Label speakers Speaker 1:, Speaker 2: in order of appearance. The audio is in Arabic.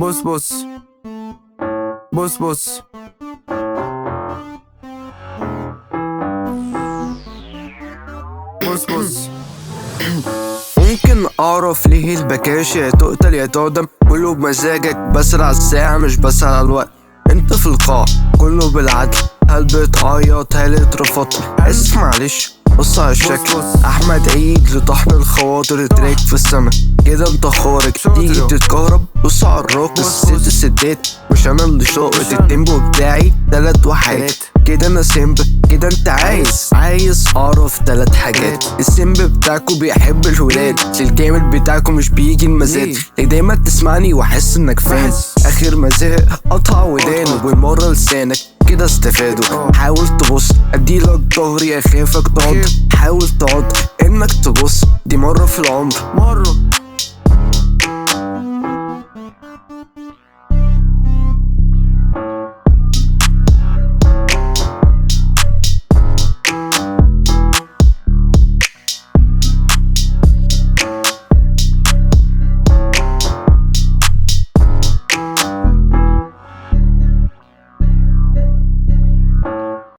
Speaker 1: بص بص بص بص بص بص ممكن اعرف ليه البكاشة يا تقتل يا تعدم؟ كله بمزاجك، بسرع الساعة مش بسرع الوقت. انت في القاع كله بالعدل، هل بتعيط هل اترفضت؟ اسف معلش بص على الشكل. احمد عيد لطحن الخواطر، تراك في السما كده انت خارج، تيجي تتكهرب. بص على الراقص ست الستات، مش انا اللي شاقط التيمبو بتاعي 3 وحدات. كده انا سيمب، كده انت عايز اعرف 3 حاجات. السيمب بتاعكو بيحب الولاد، الكامل بتاعكو مش بيجي المزاد. لك دايما تسمعني واحس انك فاهم، اخر ما زهق قطع ودانه ومرة لسانك كده استفادوا. حاول تبص اديلك ضهري، اخافك تقعد. حاول تقعد انك تبص، دي مرة في العمر.